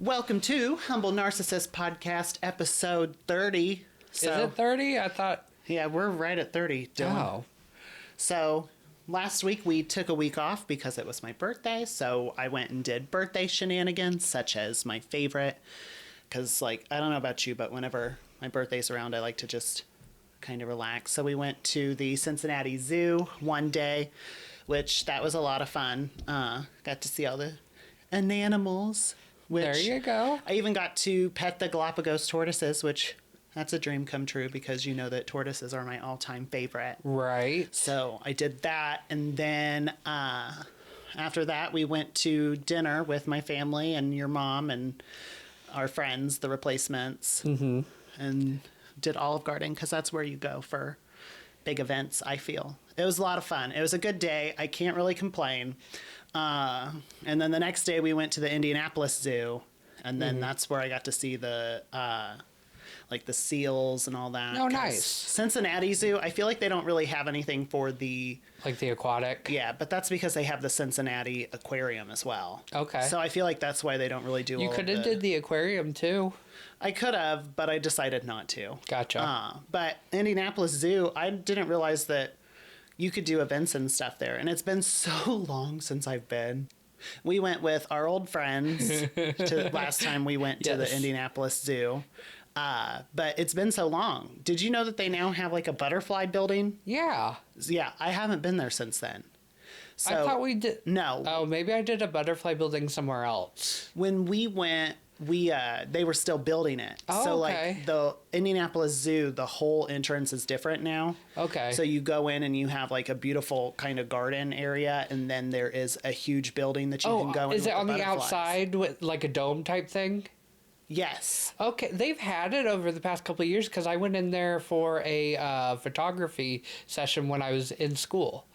Welcome to Humble Narcissist Podcast, episode 30. Is it 30? I thought... Yeah, we're right at 30, Dylan. Oh. So, last week we took a week off because it was my birthday, so I went and did birthday shenanigans, such as my favorite. Because, I don't know about you, but whenever my birthday's around, I like to just kind of relax. So we went to the Cincinnati Zoo one day, which that was a lot of fun. Got to see all the animals. There you go. I even got to pet the Galapagos tortoises, which that's a dream come true because you know that tortoises are my all-time favorite. Right. So I did that, and then after that we went to dinner with my family and your mom and our friends, the Replacements, and did Olive Garden because that's where you go for big events, I feel. It was a lot of fun. It was a good day. I can't really complain. And then the next day we went to the Indianapolis Zoo, and then that's where I got to see the the seals and all that. Oh, nice. Cincinnati Zoo, I feel like they don't really have anything for the... Like the aquatic? Yeah, but that's because they have the Cincinnati Aquarium as well. Okay. So I feel like that's why they don't really do You could have did the aquarium, too. I could have, but I decided not to. Gotcha. But Indianapolis Zoo, I didn't realize that you could do events and stuff there. And it's been so long since I've been. We went with our old friends last time we went to the Indianapolis Zoo. But it's been so long. Did you know that they now have a butterfly building? Yeah. Yeah, I haven't been there since then. So, I thought we did. No. Oh, maybe I did a butterfly building somewhere else. When we went, they were still building it. Oh, so okay. The Indianapolis Zoo, the whole entrance is different now. Okay. So you go in and you have a beautiful kind of garden area, and then there is a huge building that you can go in. Is it on the butterflies. outside with a dome type thing? Yes. Okay, they've had it over the past couple of years because I went in there for a photography session when I was in school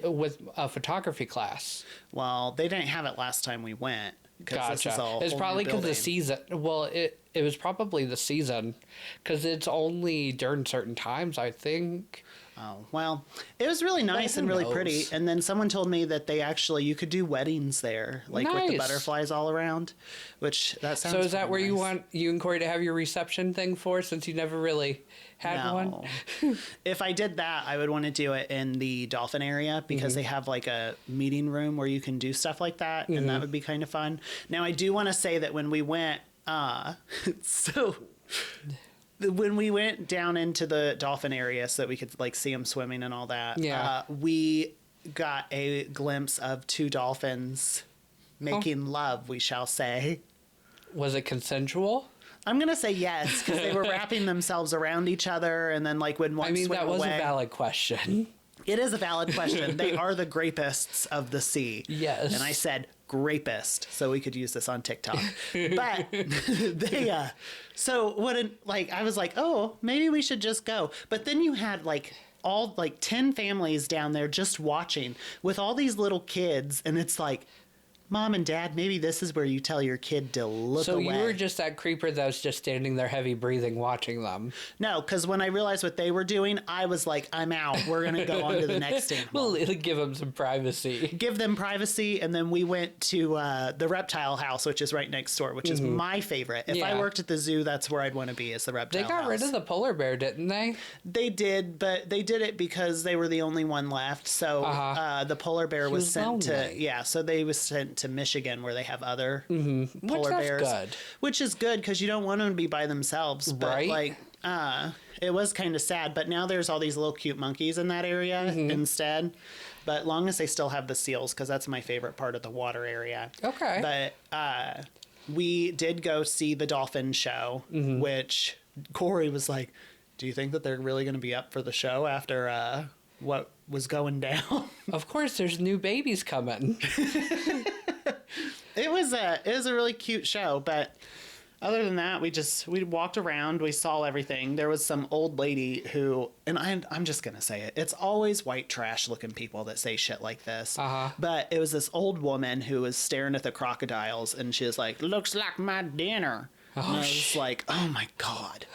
with a photography class. Well, they didn't have it last time we went. Gotcha. It's probably because the season. Well, it was probably the season because it's only during certain times, I think. Oh, well, it was really nice and really pretty. And then someone told me that you could do weddings there, with the butterflies all around, which that sounds. So is that where nice. you want you and Corey to have your reception thing for, since you never really had one? If I did that, I would want to do it in the dolphin area because they have a meeting room where you can do stuff like that, and that would be kind of fun. Now, I do want to say that when we went, when we went down into the dolphin area so that we could see them swimming and all that, we got a glimpse of two dolphins making love, we shall say. Was it consensual? I'm going to say yes, because they were wrapping themselves around each other, and then when one swam away... that was a valid question. It is a valid question. They are the grapists of the sea. Yes. And I said grapist, so we could use this on TikTok. But they, so I was like, oh, maybe we should just go. But then you had all 10 families down there just watching with all these little kids, and it's Mom and Dad, maybe this is where you tell your kid to look away. So you were just that creeper that was just standing there heavy breathing watching them. No, because when I realized what they were doing, I was like, I'm out. We're going to go on to the next animal. Well, give them some privacy. Give them privacy, and then we went to the reptile house, which is right next door, which is my favorite. If I worked at the zoo, that's where I'd want to be, is the reptile house. They got rid of the polar bear, didn't they? They did, but they did it because they were the only one left. So the polar bear was sent lonely. so they was sent to Michigan, where they have other polar bears. Good. Which is good because you don't want them to be by themselves. But right? It was kind of sad. But now there's all these little cute monkeys in that area instead. But long as they still have the seals, because that's my favorite part of the water area. Okay. But we did go see the dolphin show, which Corey was like, do you think that they're really going to be up for the show after what was going down? Of course, there's new babies coming. It was a really cute show, but other than that, we walked around, we saw everything. There was some old lady who, and I'm just gonna say it, it's always white trash looking people that say shit like this. But it was this old woman who was staring at the crocodiles, and she was like, "Looks like my dinner." And I was like, oh my God.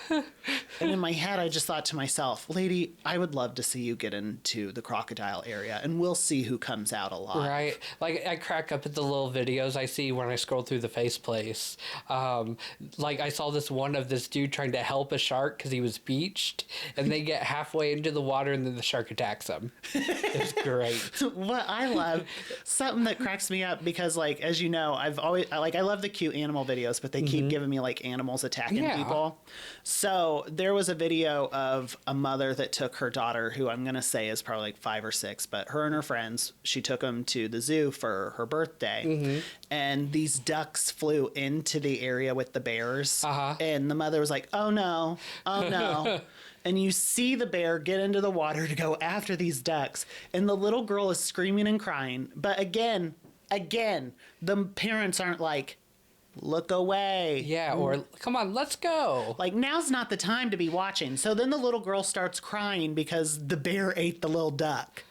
And in my head, I just thought to myself, lady, I would love to see you get into the crocodile area and we'll see who comes out alive. Right. Like, I crack up at the little videos I see when I scroll through the face place. Like, I saw this one of this dude trying to help a shark because he was beached, and they get halfway into the water and then the shark attacks him. It's great. What I love, something that cracks me up because, like, as you know, I love the cute animal videos, but they keep giving me like animals attacking people. So there was a video of a mother that took her daughter, who I'm gonna say is probably like 5 or 6, but her and her friends, she took them to the zoo for her birthday, and these ducks flew into the area with the bears, and the mother was like, "Oh no, oh no." And you see the bear get into the water to go after these ducks, and the little girl is screaming and crying. But again, the parents aren't like, look away. Yeah, or come on, let's go. Like, now's not the time to be watching. So then the little girl starts crying because the bear ate the little duck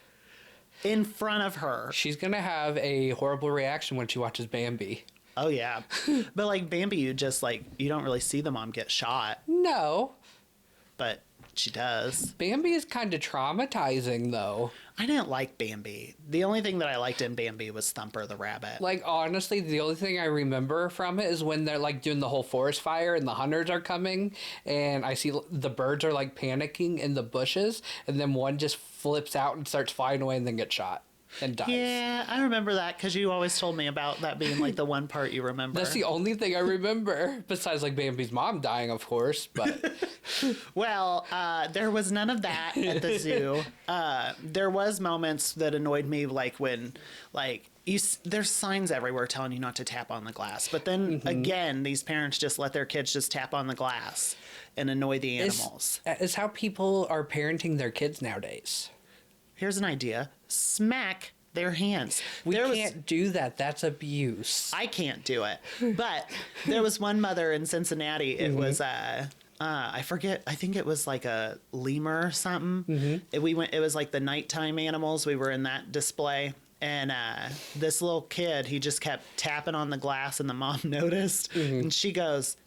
in front of her. She's going to have a horrible reaction when she watches Bambi. Oh, yeah. But, like, Bambi, you just, like, you don't really see the mom get shot. No. But she does. Bambi is kind of traumatizing, though. I didn't like Bambi. The only thing that I liked in Bambi was Thumper the rabbit. Like, honestly, the only thing I remember from it is when they're, like, doing the whole forest fire and the hunters are coming, and I see the birds are, like, panicking in the bushes, and then one just flips out and starts flying away and then gets shot and dies. Yeah, I remember that because you always told me about that being, like, the one part you remember. That's the only thing I remember, besides, like, Bambi's mom dying, of course, but... Well, there was none of that at the zoo. There was moments that annoyed me, like when, like, there's signs everywhere telling you not to tap on the glass. But then, again, these parents just let their kids just tap on the glass and annoy the animals. It's how people are parenting their kids nowadays. Here's an idea. Smack their hands. We can't do that. That's abuse. I can't do it. But there was one mother in Cincinnati. It was... I forget. I think it was like a lemur or something. It was like the nighttime animals. We were in that display, and this little kid, he just kept tapping on the glass, and the mom noticed, and she goes,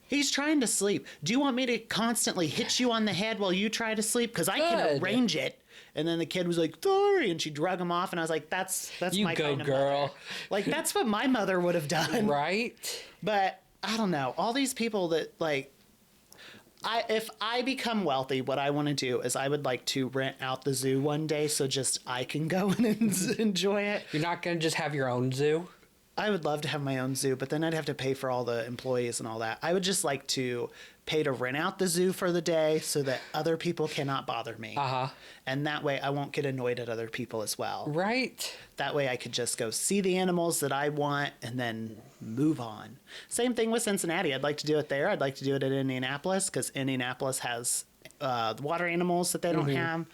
"He's trying to sleep. Do you want me to constantly hit you on the head while you try to sleep? Because I can arrange it." And then the kid was like, "Sorry," and she drug him off, and I was like, "That's you my go, kind of girl." mother. Like, that's what my mother would have done, right? But I don't know. All these people that like. If I become wealthy, what I want to do is I would like to rent out the zoo one day so just I can go in and enjoy it. You're not going to just have your own zoo? I would love to have my own zoo, but then I'd have to pay for all the employees and all that. I would just like to pay to rent out the zoo for the day so that other people cannot bother me. And that way I won't get annoyed at other people as well. Right. That way I could just go see the animals that I want and then move on. Same thing with Cincinnati. I'd like to do it there. I'd like to do it at Indianapolis because Indianapolis has water animals that they don't have.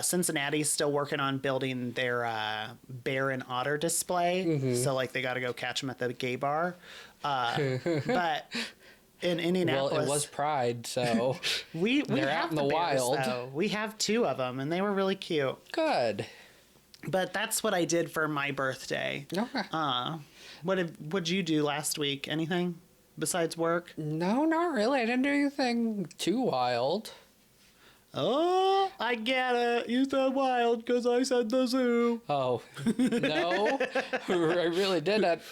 Cincinnati's still working on building their bear and otter display. So, like, they got to go catch them at the gay bar. But in Indianapolis... Well, it was Pride, so... we they're have out in the bears, wild. though. We have 2 of them, and they were really cute. Good. But that's what I did for my birthday. Okay. What'd you do last week? Anything besides work? No, not really. I didn't do anything too wild. Oh, I get it. You said wild because I said the zoo. Oh, no. I really didn't.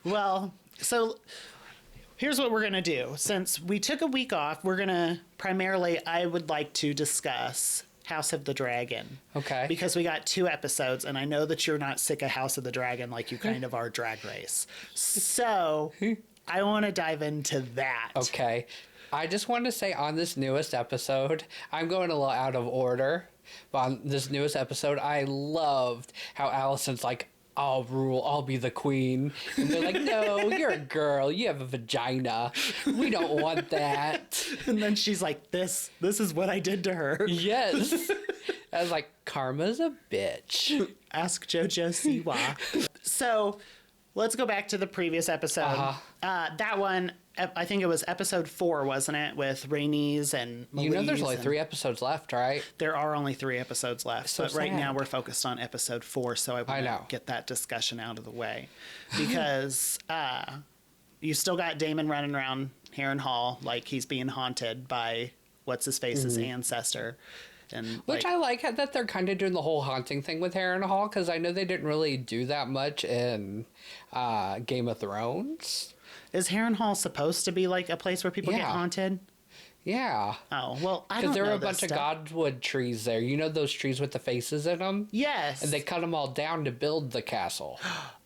Well, so here's what we're going to do. Since we took a week off, we're going to primarily, I would like to discuss House of the Dragon. Okay. Because we got 2 episodes, and I know that you're not sick of House of the Dragon like you kind of are Drag Race. So I want to dive into that. Okay. I just want to say on this newest episode, I'm going a little out of order, but on this newest episode, I loved how Allison's like, "I'll rule, I'll be the queen." And they're like, "No, you're a girl, you have a vagina. We don't want that." And then she's like, this is what I did to her. Yes. I was like, karma's a bitch. Ask JoJo Siwa. So let's go back to the previous episode. That one, I think it was episode 4, wasn't it? With Rhaenys and Melise. You know there's only 3 episodes left, right? There are only 3 episodes left. So but right sad. now we're focused on episode 4, so I want to get that discussion out of the way. Because you still got Damon running around Harrenhal like he's being haunted by what's his face's ancestor. And which I like that they're kind of doing the whole haunting thing with Harrenhal, because I know they didn't really do that much in Game of Thrones. Is Harrenhal supposed to be like a place where people get haunted? Yeah. Oh, well, I don't know. Because there were a bunch of godwood trees there. You know those trees with the faces in them? Yes. And they cut them all down to build the castle.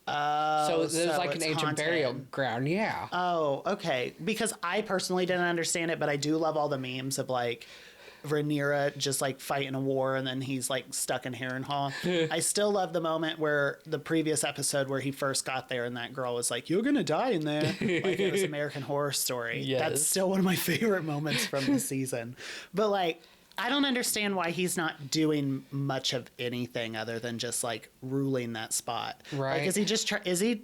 So there's like an ancient burial ground. Yeah. Oh, okay. Because I personally didn't understand it, but I do love all the memes of like Rhaenyra just like fighting a war and then he's like stuck in Harrenhal. I still love the moment where the previous episode where he first got there and that girl was like, "You're gonna die in there." Like it was American Horror Story. Yes. That's still one of my favorite moments from the season. But like, I don't understand why he's not doing much of anything other than just like ruling that spot. Right. Like, is he just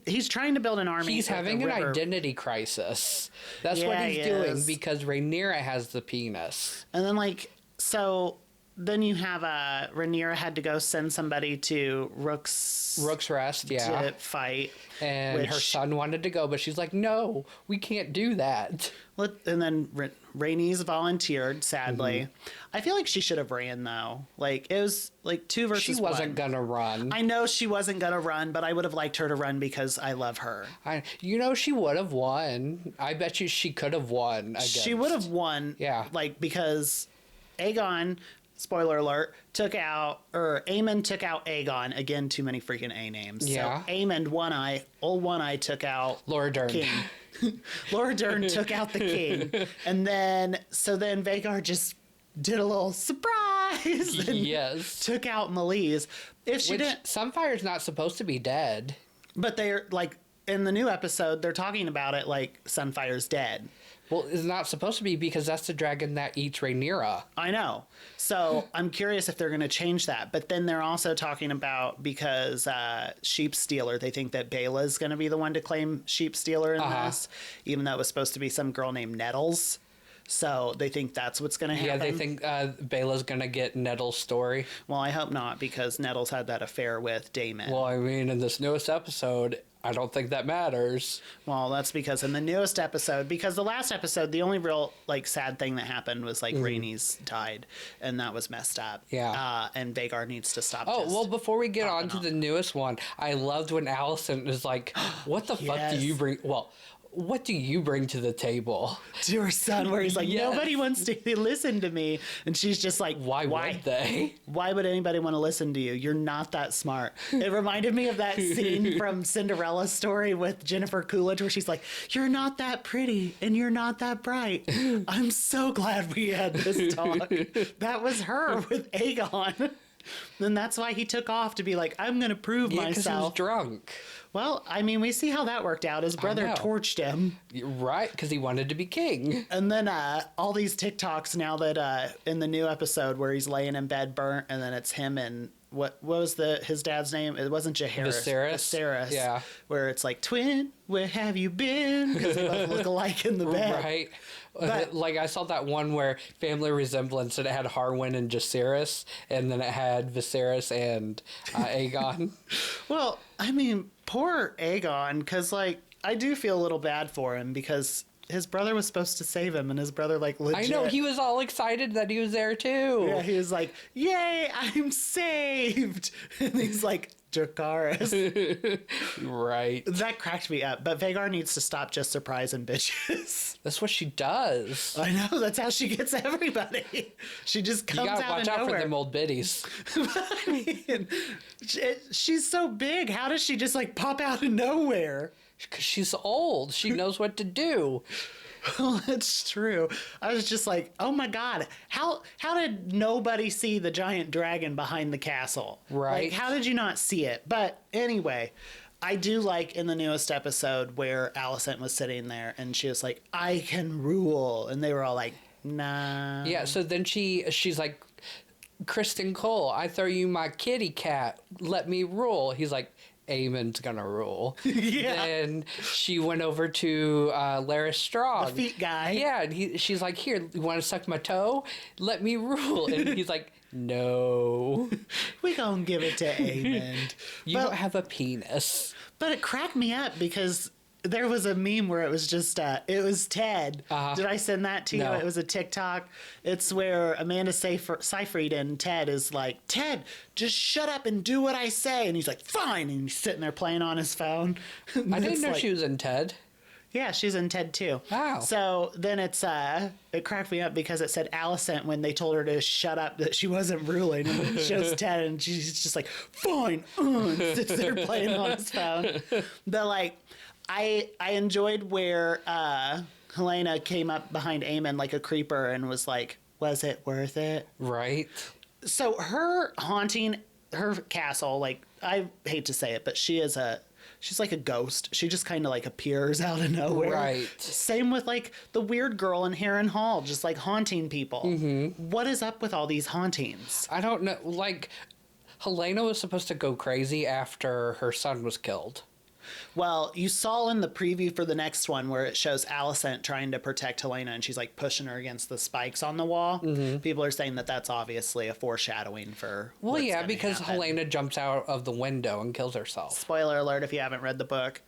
he's trying to build an army. He's having an identity crisis. That's what he's doing because Rhaenyra has the penis. And then like, so then you have Rhaenyra had to go send somebody to Rook's Rest, yeah, to fight. And her son wanted to go, but she's like, "No, we can't do that." And then Rhaenys volunteered, sadly. I feel like she should have ran, though. Like, it was like 2 versus 1. She wasn't gonna run. I know she wasn't gonna run, but I would have liked her to run because I love her. She would have won. I bet you she could have won. She would have won. Yeah. Like, because Aegon, spoiler alert, Aemon took out Aegon. Again, too many freaking A names. Yeah. So Aemon old One Eye took out Laura Dern. King. Laura Dern took out the king. And then Vhagar just did a little surprise and took out Malees. If she didn't, Sunfire's not supposed to be dead. But they're like in the new episode, they're talking about it like Sunfire's dead. Well, it's not supposed to be because that's the dragon that eats Rhaenyra. I know. So I'm curious if they're going to change that. But then they're also talking about, because Sheep Stealer, they think that Bela's going to be the one to claim Sheep Stealer in this, even though it was supposed to be some girl named Nettles. So they think that's what's going to happen. Yeah, they think Bela's going to get Nettles' story. Well, I hope not, because Nettles had that affair with Daemon. Well, I mean, in this newest episode, I don't think that matters. Well, that's because in the newest episode, because the last episode, the only real like sad thing that happened was like Rhaenys died, and that was messed up. Yeah. And Vhagar needs to stop. Oh, well, before we get on to the newest one, I loved when Alicent was like, "What the fuck do you bring?" Well, what do you bring to the table? To her son, where he's like, nobody wants to listen to me. And she's just like, why would they? Why would anybody want to listen to you? You're not that smart. It reminded me of that scene from Cinderella's story with Jennifer Coolidge, where she's like, "You're not that pretty and you're not that bright. I'm so glad we had this talk." That was her with Aegon. And that's why he took off to be like, "I'm going to prove myself." Because he was drunk. Well, I mean, we see how that worked out. His brother torched him. Right, because he wanted to be king. And then all these TikToks now that in the new episode where he's laying in bed burnt, and then it's him and what was his dad's name? It wasn't Jaehaerys. Viserys. Yeah. Where it's like, "Twin, where have you been?" Because they both look alike in the bed. Right. But, like, I saw that one where family resemblance, and it had Harwin and Jaehaerys, and then it had Viserys and Aegon. Well, I mean, poor Aegon, because, like, I do feel a little bad for him, because his brother was supposed to save him, and his brother, like, legit... I know, he was all excited that he was there, too. Yeah, he was like, "Yay, I'm saved!" And he's like, "Dracarys." Right. That cracked me up, but Vhagar needs to stop just surprising bitches. That's what she does. I know, that's how she gets everybody. She just comes out of nowhere. You gotta watch out for them old biddies. I mean, she's so big. How does she just, like, pop out of nowhere? Because she's old. She knows what to do. Well, that's true. I was just like, oh my God, how did nobody see the giant dragon behind the castle? Right. Like, how did you not see it? But anyway, I do like in the newest episode where Alicent was sitting there and she was like, "I can rule." And they were all like, "Nah." Yeah, so then she's like, "Kristen Cole, I throw you my kitty cat. Let me rule." He's like, "Aemon's gonna rule." Yeah. And she went over to Larys Strong. The feet guy. Yeah, and she's like, "Here, you want to suck my toe? Let me rule." And he's like, "No." We gonna give it to Aemon. You don't have a penis. But it cracked me up because there was a meme where it was just it was Ted. Did I send that to you? No. It was a TikTok. It's where Amanda Seyfried and Ted is like, Ted, just shut up and do what I say. And he's like, fine. And he's sitting there playing on his phone. I didn't know she was in Ted. Yeah, she's in Ted too. Wow. So then it cracked me up because it said Alicent when they told her to shut up that she wasn't ruling, and it shows Ted and she's just like, fine, and sits there playing on his phone. But like, I enjoyed where Helena came up behind Aemon like a creeper and was like, was it worth it? Right. So her haunting her castle, like, I hate to say it, but she's like a ghost. She just kind of like appears out of nowhere. Right. Same with like the weird girl in Harrenhal, Hall, just like haunting people. Mm-hmm. What is up with all these hauntings? I don't know. Like, Helena was supposed to go crazy after her son was killed. Well, you saw in the preview for the next one where it shows Alicent trying to protect Helena and she's like pushing her against the spikes on the wall. Mm-hmm. People are saying that that's obviously a foreshadowing for. Well, yeah, because Helena jumps out of the window and kills herself. Spoiler alert if you haven't read the book.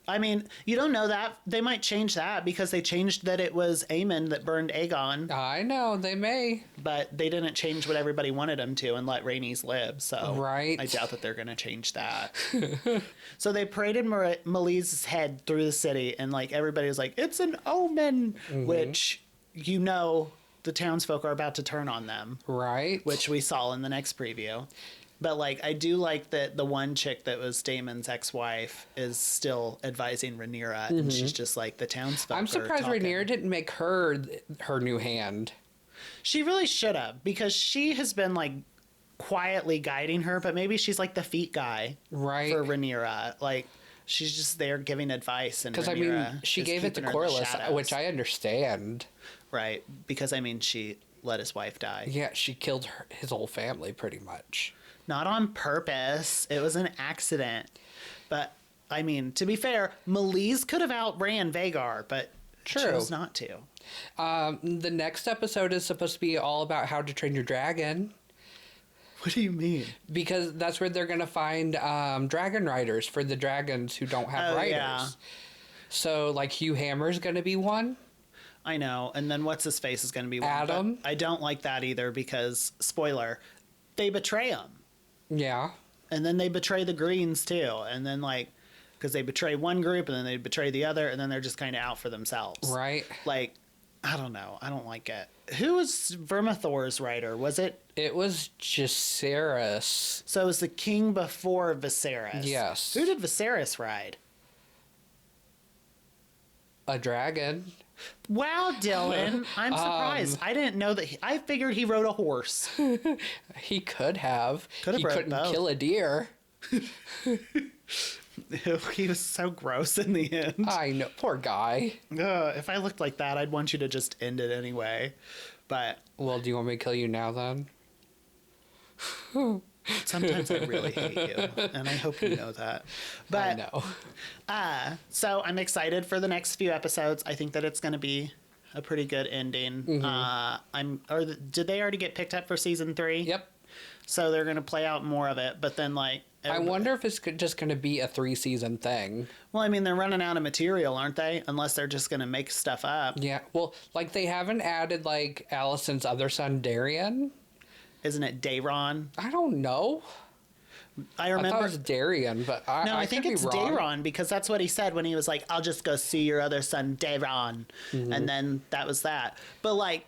I mean, you don't know that. They might change that because they changed that it was Aemon that burned Aegon. I know, they may. But they didn't change what everybody wanted them to and let Rhaenys live. So right. I doubt that they're going to change that. So they paraded Malise's head through the city and like everybody was like, it's an omen, which you know the townsfolk are about to turn on them. Right. Which we saw in the next preview. But, like, I do like that the one chick that was Daemon's ex-wife is still advising Rhaenyra, and she's just like, the townsfolk I'm surprised Rhaenyra didn't make her new hand. She really should have, because she has been, like, quietly guiding her, but maybe she's, like, the feet guy right. for Rhaenyra. Like, she's just there giving advice, and because, I mean, she gave it to Corlys, which I understand. Right, because, I mean, she let his wife die. Yeah, she killed his whole family, pretty much. Not on purpose. It was an accident. But, I mean, to be fair, Malice could have outran Vhagar, but chose not to. The next episode is supposed to be all about How to Train Your Dragon. What do you mean? Because that's where they're going to find dragon riders for the dragons who don't have riders. Yeah. So, like, Hugh Hammer's going to be one. I know. And then what's-his-face is going to be one. Adam. I don't like that either because, spoiler, they betray him. Yeah. And then they betray the Greens, too. And then, like, because they betray one group, and then they betray the other, and then they're just kind of out for themselves. Right. Like, I don't know. I don't like it. Who was Vermithor's writer? Was it? It was Jacaerys. So it was the king before Viserys. Yes. Who did Viserys ride? A dragon. Wow, Dylan. I'm surprised. I didn't know that. I figured he rode a horse. He could have. He couldn't kill a deer. He was so gross in the end. I know. Poor guy. If I looked like that, I'd want you to just end it anyway. But. Well, do you want me to kill you now then? Sometimes I really hate you, and I hope you know that. But, I know. So I'm excited for the next few episodes. I think that it's going to be a pretty good ending. Mm-hmm. Did they already get picked up for season 3? Yep. So they're going to play out more of it, but then like. I wonder if it's just going to be a 3-season thing. Well, I mean, they're running out of material, aren't they? Unless they're just going to make stuff up. Yeah. Well, like they haven't added like Alicent's other son, Darian. Isn't it Daeron? I don't know. I remember I thought it was Darian, but I think it's Daeron because that's what he said when he was like, "I'll just go see your other son, Daeron," and then that was that. But like,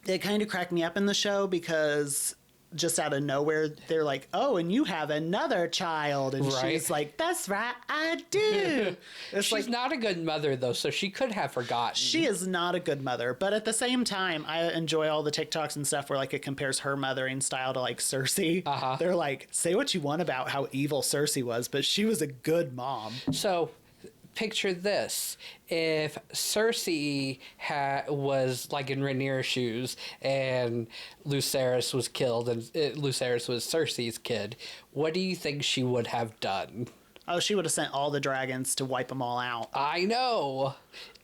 it kind of cracked me up in the show because just out of nowhere, they're like, "Oh, and you have another child," and she's like, "That's right, I do." She's not a good mother though, so she could have forgotten. She is not a good mother, but at the same time, I enjoy all the TikToks and stuff where like it compares her mothering style to like Cersei. They're like, say what you want about how evil Cersei was, but she was a good mom. So. Picture this. If Cersei was like in Rhaenyra's shoes and Lucerys was killed and Lucerys was Cersei's kid, what do you think she would have done? Oh, she would have sent all the dragons to wipe them all out. I know.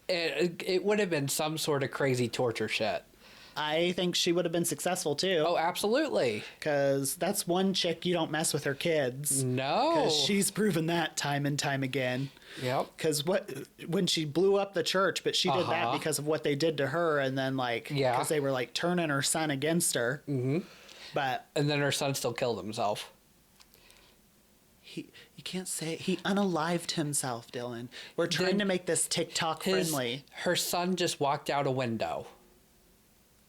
It would have been some sort of crazy torture shit. I think she would have been successful too. Oh, absolutely. Because that's one chick you don't mess with her kids. No. Because she's proven that time and time again. Yep. Because when she blew up the church, but she did that because of what they did to her, and then because they were like turning her son against her. Mm-hmm. And then her son still killed himself. You can't say he unalived himself, Dylan. We're trying to make this TikTok friendly. Her son just walked out a window.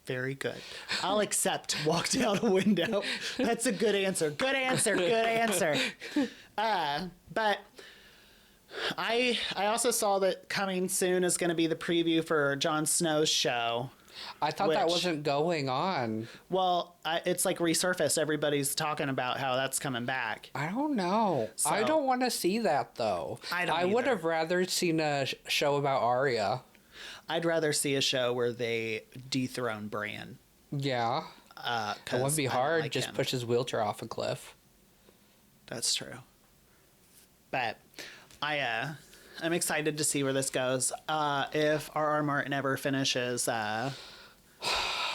Very good. I'll accept walked out a window. That's a good answer. Good answer. Good answer. But I also saw that coming soon is going to be the preview for Jon Snow's show. I thought that wasn't going on. Well, it's like resurfaced. Everybody's talking about how that's coming back. I don't know. So, I don't want to see that, though. I would have rather seen a show about Arya. I'd rather see a show where they dethrone Bran. Yeah. It wouldn't be hard. Like just push his wheelchair off a cliff. That's true. But I'm excited to see where this goes. If R.R. Martin ever finishes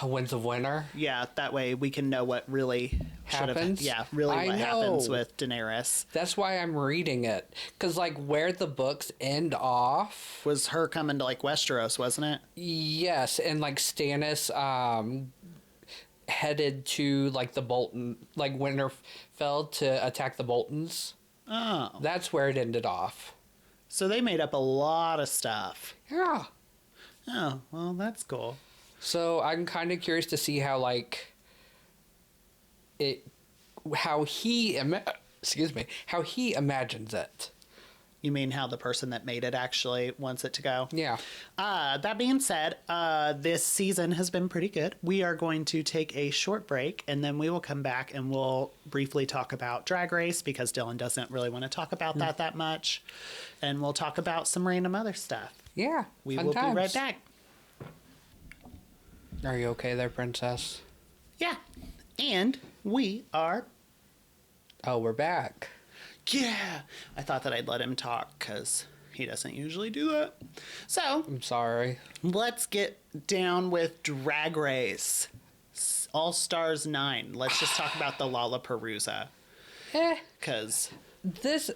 Winds of Winter. Yeah, that way we can know what really happens. What happens with Daenerys. That's why I'm reading it, because where the books end off was her coming to Westeros, wasn't it? Yes, and Stannis headed to the Bolton, Winterfell to attack the Boltons. Oh, that's where it ended off. So they made up a lot of stuff. Yeah. Oh, well, that's cool. So I'm kind of curious to see how how he imagines it. You mean how the person that made it actually wants it to go? Yeah. That being said, this season has been pretty good. We are going to take a short break, and then we will come back and we'll briefly talk about Drag Race, because Dylan doesn't really want to talk about that much. And we'll talk about some random other stuff. Yeah. We will be right back. Are you okay there, princess? Yeah. And we are... Oh, we're back. Yeah. I thought that I'd let him talk because he doesn't usually do that. So... I'm sorry. Let's get down with Drag Race. All Stars 9. Let's just talk about the Lollapalooza. Because... This...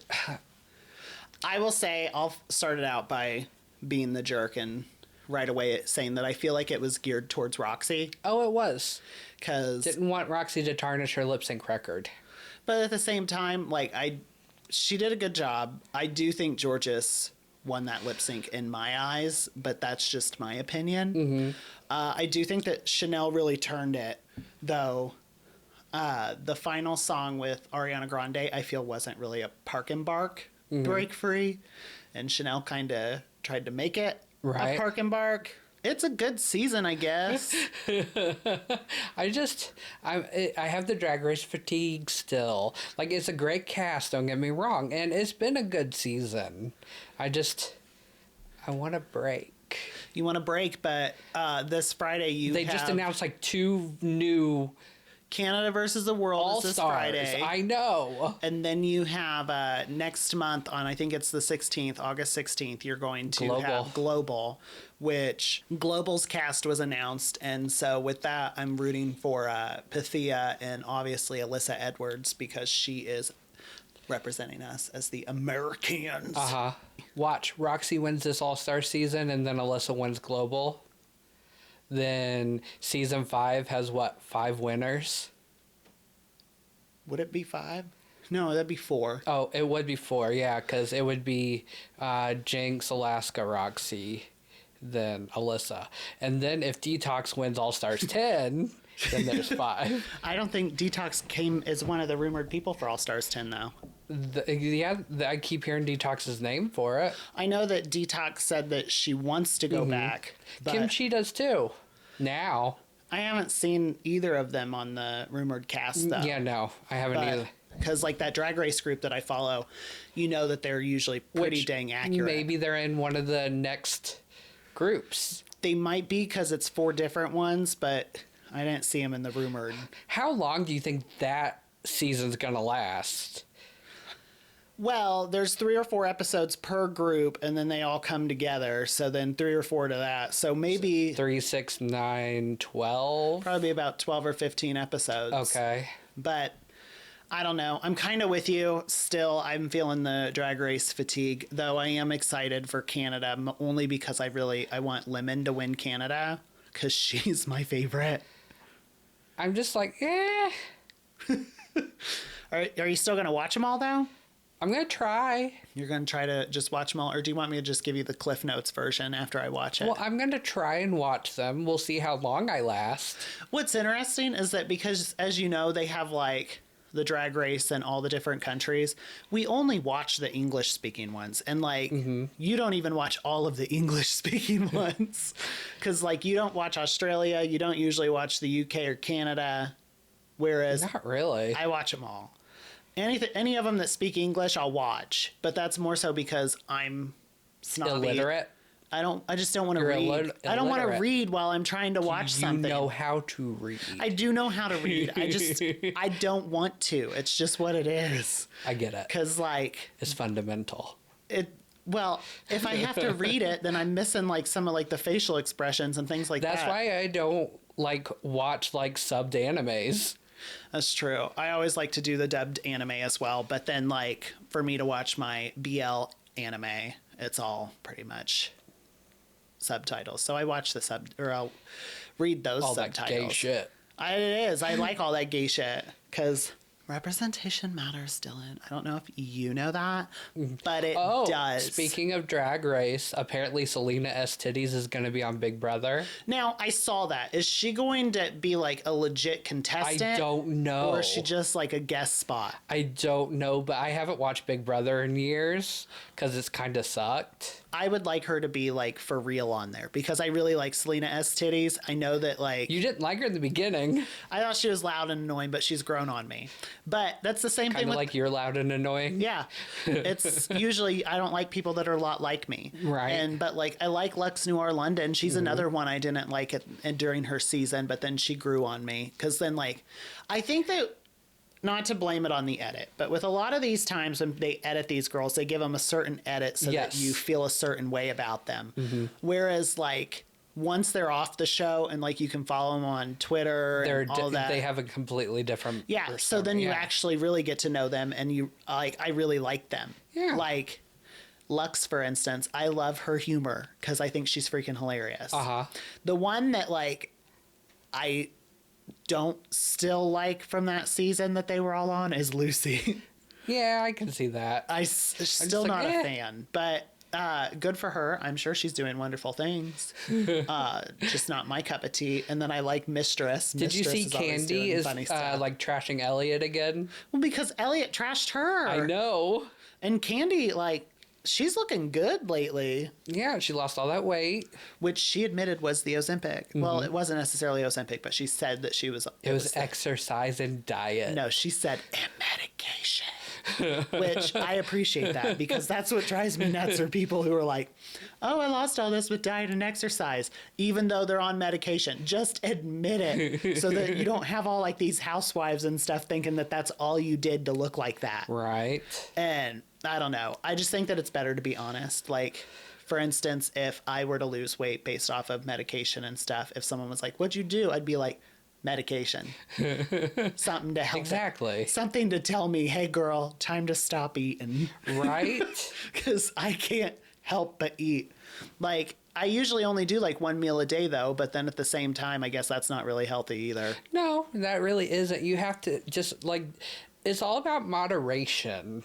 I will say, I'll start it out by being the jerk and right away saying that I feel like it was geared towards Roxy. Oh, it was. Because... Didn't want Roxy to tarnish her lip sync record. But at the same time, she did a good job. I do think Georges won that lip sync in my eyes, but that's just my opinion. Mm-hmm. I do think that Chanel really turned it, though. The final song with Ariana Grande, I feel, wasn't really a Park and Bark break free, and Chanel kind of tried to make it a Park and Bark. It's a good season, I guess. I have the Drag Race fatigue still. It's a great cast, don't get me wrong, and it's been a good season. I want a break. You want a break, but this Friday they just announced 2 new Canada versus the World All is this Stars. Friday. I know. And then you have next month on, I think it's the 16th, August 16th, you're going to have Global, which Global's cast was announced. And so with that, I'm rooting for Pythia and obviously Alyssa Edwards, because she is representing us as the Americans. Uh-huh. Watch, Roxy wins this All-Star season, and then Alyssa wins Global. Then season 5 has 5 winners? Would it be 5? No, that'd be 4. Oh, it would be 4, yeah, because it would be Jinx, Alaska, Roxy, then Alyssa. And then if Detox wins All Stars 10, then there's 5. I don't think Detox came as one of the rumored people for All Stars 10, though. I keep hearing Detox's name for it. I know that Detox said that she wants to go back. But Kimchi does too. Now. I haven't seen either of them on the rumored cast, though. Yeah, no, I haven't either. Because that Drag Race group that I follow, that they're usually pretty dang accurate. Maybe they're in one of the next groups. They might be, because it's 4 different ones, but I didn't see them in the rumored. How long do you think that season's going to last? Well, there's 3 or 4 episodes per group, and then they all come together. So then 3 or 4 to that. So maybe 3, 6, 9, 12. probably about 12 or 15 episodes. Okay. But I don't know. I'm kind of with you. Still, I'm feeling the Drag Race fatigue, though I am excited for Canada, only because I want Lemon to win Canada, because she's my favorite. I'm just like, eh. Are you still going to watch them all, though? I'm going to try. You're going to try to just watch them all, or do you want me to just give you the Cliff Notes version after I watch it? Well, I'm going to try and watch them. We'll see how long I last. What's interesting is that because, as you know, they have like the Drag Race in all the different countries, we only watch the English speaking ones. And like, you don't even watch all of the English speaking ones. Because like, you don't watch Australia, you don't usually watch the UK or Canada. Whereas Not really. I watch them all. Any of them that speak English, I'll watch. But that's more so because I'm snobby. Illiterate? I just don't want to You're read. I don't want to illiterate. read while I'm trying to watch something. You know how to read. I do know how to read. I don't want to. It's just what it is. I get it. Cause like It's fundamental. well, if I have to read it, then I'm missing like some of like the facial expressions and things like That's that. why I don't like watch like subbed animes. That's true. I always like to do the dubbed anime as well, but then like for me to watch my BL anime, it's all pretty much subtitles. So I watch I'll read those All that subtitles. gay shit. It is. I like all that gay shit because representation matters, Dylan. I don't know if you know that, but it does. Speaking of Drag Race, apparently Selena S. Titties is going to be on Big Brother. Now, I saw that. Is she going to be like a legit contestant? I don't know. Or is she just like a guest spot? I don't know, but I haven't watched Big Brother in years because it's kind of sucked. I would like her to be like for real on there because I really like Selena S. Titties. I know that like You didn't like her in the beginning. I thought she was loud and annoying, but she's grown on me. But that's the same Kind thing of with like you're loud and annoying. yeah. It's usually I don't like people that are a lot like me. Right. But like I like Lux Noir London. She's another one I didn't like it and during her season, but then she grew on me because then like I think that not to blame it on the edit, but with a lot of these times when they edit these girls, they give them a certain edit so that you feel a certain way about them. Whereas like once they're off the show and like you can follow them on Twitter and all that, they have a completely different persona. so then you actually really get to know them and you like I really like them. Yeah. Like Lux, for instance, I love her humor because I think she's freaking hilarious. The one that like I don't still like from that season that they were all on is Lucy. Yeah, I can see that. Still like, not a fan, but good for her. I'm sure she's doing wonderful things. Just not my cup of tea. And then I like Mistress. Did you see is always Candy doing is funny stuff. like trashing Elliot again? Well, because Elliot trashed her. I know. And Candy, like, she's looking good lately. Yeah, she lost all that weight. Which she admitted was the Ozempic. Well, it wasn't necessarily Ozempic, but she said that she was... It was exercise and diet. No, she said, and medication. Which I appreciate that because that's what drives me nuts are people who are like, oh, I lost all this with diet and exercise, even though they're on medication. Just admit it so that you don't have all like these housewives and stuff thinking that that's all you did to look like that. Right. And I don't know. I just think that it's better to be honest. Like, for instance, if I were to lose weight based off of medication and stuff, if someone was like, what'd you do? I'd be like, medication. Something to help. Exactly. Something to tell me, hey, girl, time to stop eating. Right? Because I can't help but eat. Like, I usually only do like one meal a day, though, but then at the same time, I guess that's not really healthy either. No, that really isn't. You have to just, like, it's all about moderation.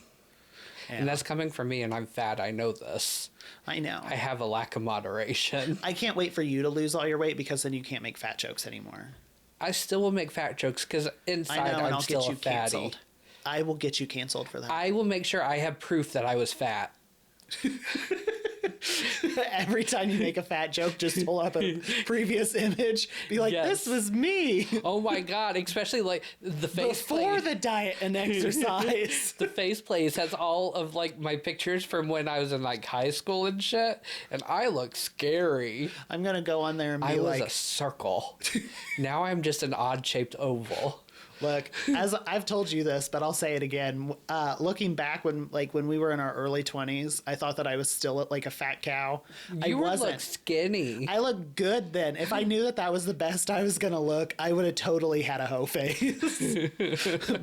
Yeah. And that's coming from me, and I'm fat. I know this. I know. I have a lack of moderation. I can't wait for you to lose all your weight because then you can't make fat jokes anymore. I still will make fat jokes because inside I'm still a fatty. Canceled. I will get you canceled for that. I will make sure I have proof that I was fat. Every time you make a fat joke, just pull up a previous image. Be like, yes. This was me. Oh my God. Especially like the face before the diet and exercise. The face plays has all of like my pictures from when I was in like high school and shit. And I look scary. I'm going to go on there and be I was a circle. Now I'm just an odd shaped oval. Look, as I've told you this, but I'll say it again. Looking back when we were in our early 20s, I thought that I was still like a fat cow. You would look skinny. I looked good then. If I knew that that was the best I was going to look, I would have totally had a hoe face.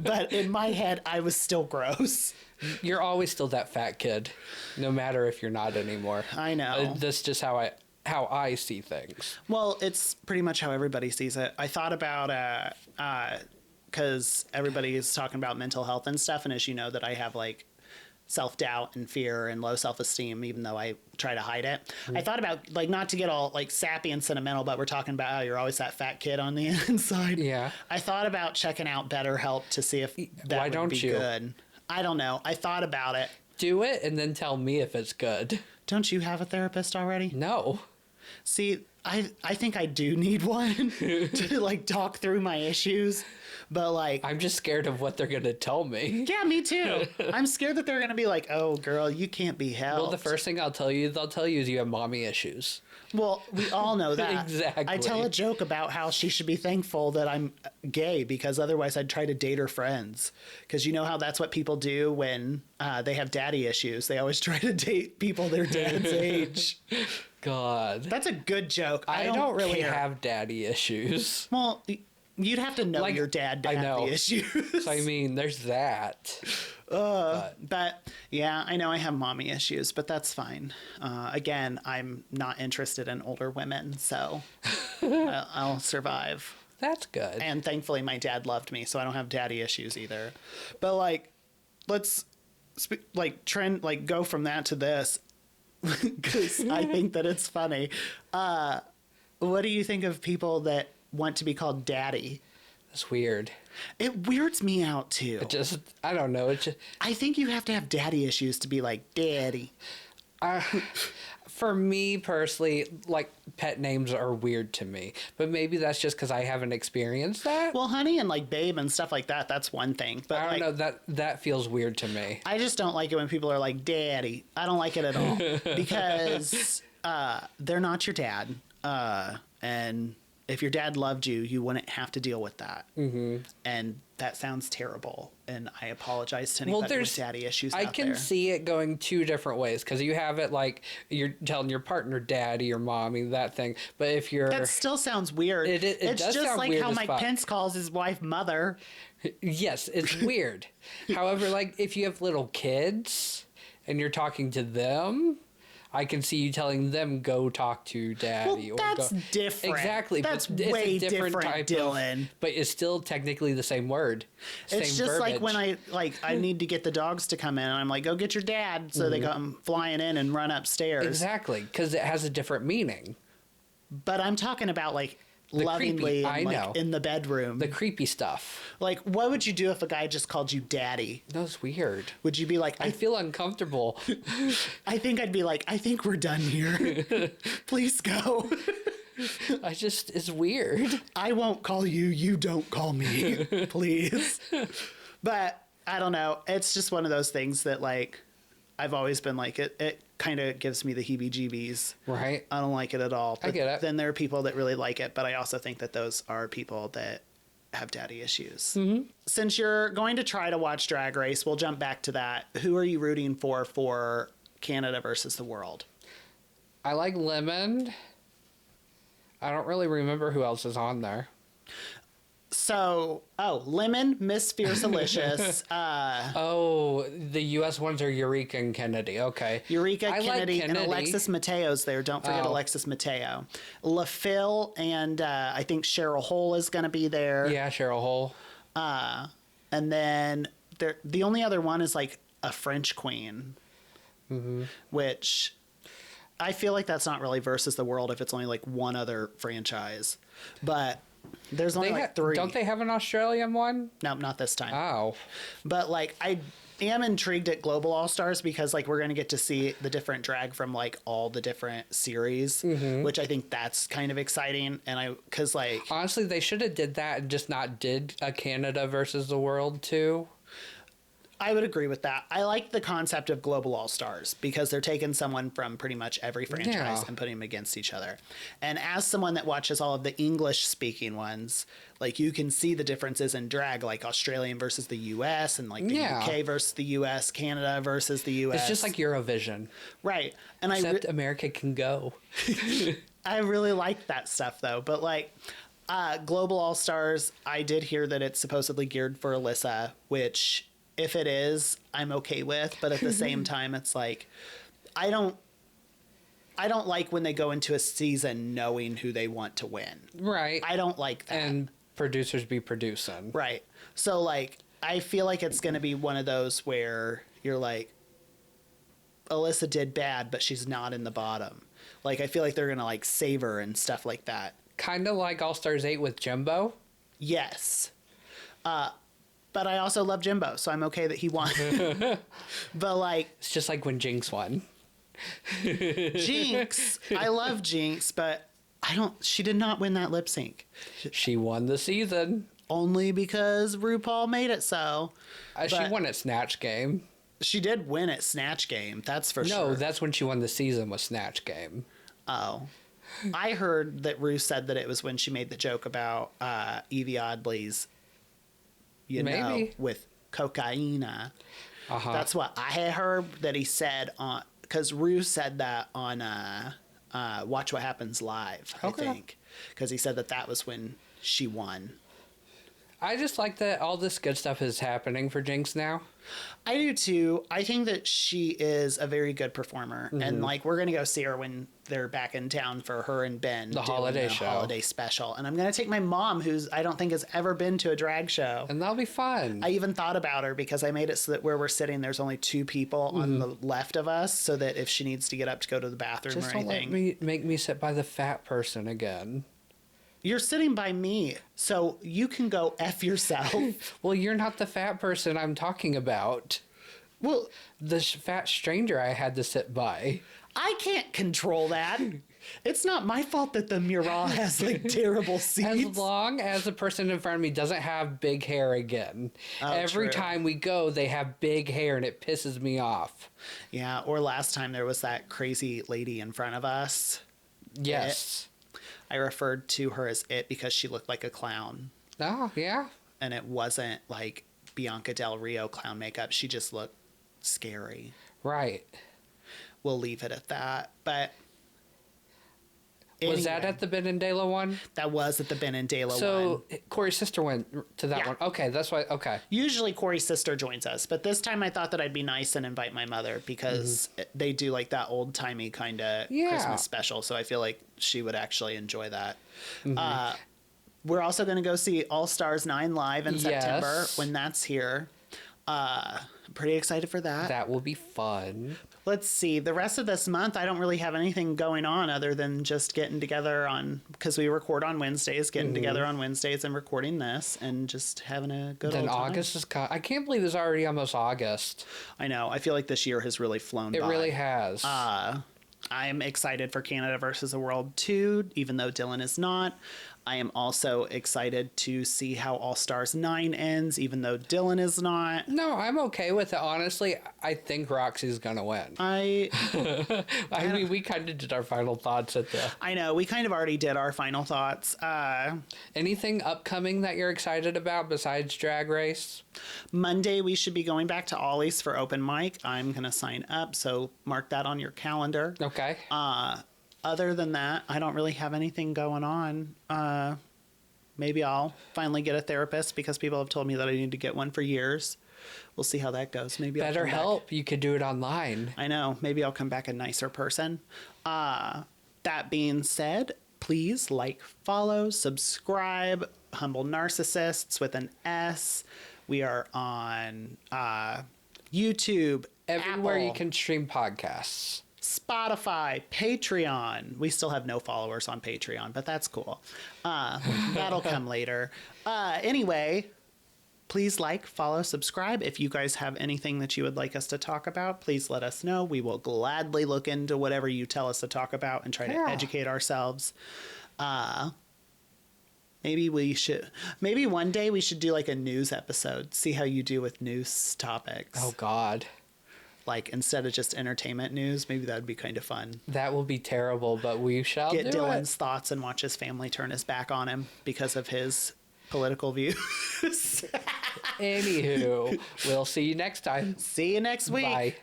But in my head, I was still gross. You're always still that fat kid, no matter if you're not anymore. I know. That's just how I see things. Well, it's pretty much how everybody sees it. I thought about because everybody is talking about mental health and stuff, and as you know, that I have like self-doubt and fear and low self-esteem, even though I try to hide it. I thought about, like, not to get all like sappy and sentimental, but we're talking about how you're always that fat kid on the inside. Yeah. I thought about checking out BetterHelp to see if that would be good. I don't know. I thought about it. Do it and then tell me if it's good. Don't you have a therapist already? No. See, I think I do need one to like talk through my issues, but like I'm just scared of what they're gonna tell me. Yeah, me too. I'm scared that they're gonna be like, "Oh, girl, you can't be helped." Well, the first thing they'll tell you is you have mommy issues. Well, we all know that. Exactly. I tell a joke about how she should be thankful that I'm gay because otherwise I'd try to date her friends. Because you know how that's what people do when they have daddy issues. They always try to date people their dad's age. God. That's a good joke. I don't really have daddy issues. Well, you'd have to know your dad to have the issues. So, I mean, there's that. But yeah, I know I have mommy issues, but that's fine. Again, I'm not interested in older women, so I'll survive. That's good. And thankfully, my dad loved me, so I don't have daddy issues either. But like, let's go from that to this because I think that it's funny. What do you think of people that want to be called daddy? That's weird. It weirds me out too. I don't know. I think you have to have daddy issues to be like daddy. For me personally, like pet names are weird to me, but maybe that's just because I haven't experienced that. Well, honey and like babe and stuff like that, that's one thing. But I don't know, that feels weird to me. I just don't like it when people are like daddy. I don't like it at all because they're not your dad. And if your dad loved you, you wouldn't have to deal with that. Mm-hmm. And that sounds terrible. And I apologize to anybody with daddy issues out there. I can see it going two different ways because you have it like you're telling your partner daddy or mommy, that thing. But if you're... That still sounds weird. It's does just sound like weird how as Mike fuck. Pence calls his wife mother. Yes, it's weird. However, like if you have little kids and you're talking to them... I can see you telling them, go talk to daddy. Well, that's different. Exactly. That's but it's way a different different, type Dylan. But it's still technically the same word. It's just like when I need to get the dogs to come in, and I'm like, go get your dad. So they come flying in and run upstairs. Exactly, because it has a different meaning. But I'm talking about like lovingly and, like, in the bedroom. The creepy stuff. Like, what would you do if a guy just called you daddy? That was weird. Would you be like... I feel uncomfortable. I think I'd be like, I think we're done here. Please go. It's weird. I won't call you. You don't call me. Please. But I don't know. It's just one of those things that, like, I've always been like, it kind of gives me the heebie-jeebies. Right. I don't like it at all. But I get it. Then there are people that really like it, but I also think that those are people that have daddy issues. Mm-hmm. Since you're going to try to watch Drag Race, we'll jump back to that. Who are you rooting for Canada versus the world? I like Lemon. I don't really remember who else is on there. So, Lemon, Miss Fiercealicious. The U.S. ones are Eureka and Kennedy. Okay. Eureka, Kennedy, and Alexis Mateo's there. Don't forget Alexis Mateo. LaPhil and I think Cheryl Hole is going to be there. Yeah, Cheryl Hole. And then the only other one is like a French queen, which I feel like that's not really versus the world if it's only like one other franchise. But... There's only like 3. Don't they have an Australian one? No, not this time. Oh. But like I am intrigued at Global All Stars because like we're going to get to see the different drag from like all the different series, which I think that's kind of exciting. And because like... Honestly, they should have did that and just not did a Canada versus the world too. I would agree with that. I like the concept of global all-stars because they're taking someone from pretty much every franchise and putting them against each other. And as someone that watches all of the English-speaking ones, like you can see the differences in drag, like Australian versus the U.S. and like the UK versus the U.S., Canada versus the U.S. It's just like Eurovision. Right. And Except America can go. I really like that stuff, though. But like Global All-Stars, I did hear that it's supposedly geared for Alyssa, which... if it is, I'm okay with, but at the same time, it's like, I don't like when they go into a season knowing who they want to win. Right. I don't like that. And producers be producing. Right. So, like, I feel like it's going to be one of those where you're like, Alyssa did bad, but she's not in the bottom. Like, I feel like they're going to, like, save her and stuff like that. Kind of like All Stars 8 with Jimbo. Yes. But I also love Jimbo, so I'm okay that he won. But, like... it's just like when Jinx won. Jinx! I love Jinx, but she did not win that lip sync. She won the season. Only because RuPaul made it so. She won at Snatch Game. She did win at Snatch Game, that's for sure. No, that's when she won the season with Snatch Game. Oh. I heard that Ru said that it was when she made the joke about Evie Oddly's... Maybe. with cocaina. That's what I had heard that he said on, because Ru said that on Watch What Happens Live, I think, because he said that was when she won. I just like that all this good stuff is happening for Jinx now. I do too. I think that she is a very good performer, and like we're gonna go see her when they're back in town for her and Ben the holiday show, holiday special. And I'm gonna take my mom, who's I don't think has ever been to a drag show, and that'll be fun. I even thought about her because I made it so that where we're sitting, there's only two people on the left of us, so that if she needs to get up to go to the bathroom just or anything, don't make me sit by the fat person again. You're sitting by me, so you can go F yourself. Well, you're not the fat person I'm talking about. Well, the fat stranger I had to sit by. I can't control that. It's not my fault that the mural has like terrible seats. As long as the person in front of me doesn't have big hair again. Every time we go, they have big hair and it pisses me off. Yeah, or last time there was that crazy lady in front of us. Yes. I referred to her as it because she looked like a clown. Oh, yeah. And it wasn't like Bianca Del Rio clown makeup. She just looked scary. Right. We'll leave it at that. But was that at the Ben and Dela one? That was at the Ben and Dela one. So Corey's sister went to that one. Okay, that's why. Okay. Usually Corey's sister joins us, but this time I thought that I'd be nice and invite my mother because they do like that old timey kind of Christmas special. So I feel like she would actually enjoy that. We're also going to go see All Stars 9 live in September when that's here. Pretty excited for that. That will be fun. Let's see. The rest of this month, I don't really have anything going on other than just getting together because we record on Wednesdays, getting together on Wednesdays and recording this and just having a good old time. Then August is I can't believe it's already almost August. I know. I feel like this year has really flown by. It really has. I'm excited for Canada versus the World 2, even though Dylan is not. I am also excited to see how All Stars 9 ends, even though Dylan is not. No, I'm okay with it. Honestly, I think Roxy's going to win. I mean, we kind of did our final thoughts at the... I know. We kind of already did our final thoughts. Anything upcoming that you're excited about besides Drag Race? Monday, we should be going back to Ollie's for open mic. I'm going to sign up, so mark that on your calendar. Okay. Other than that, I don't really have anything going on. Maybe I'll finally get a therapist because people have told me that I need to get one for years. We'll see how that goes. Maybe Better help. You could do it online. I know. Maybe I'll come back a nicer person. That being said, please like, follow, subscribe. Humble Narcissists with an S. We are on YouTube, everywhere Apple, you can stream podcasts. Spotify, Patreon. We still have no followers on Patreon, but that's cool. That'll come later. Anyway, please like, follow, subscribe. If you guys have anything that you would like us to talk about, please let us know. We will gladly look into whatever you tell us to talk about and try to educate ourselves. Maybe one day we should do like a news episode. See how you do with news topics. Oh, God. Like, instead of just entertainment news, maybe that would be kind of fun. That will be terrible, but we shall Get do Dylan's it. thoughts and watch his family turn his back on him because of his political views. Anywho, we'll see you next time. See you next week. Bye.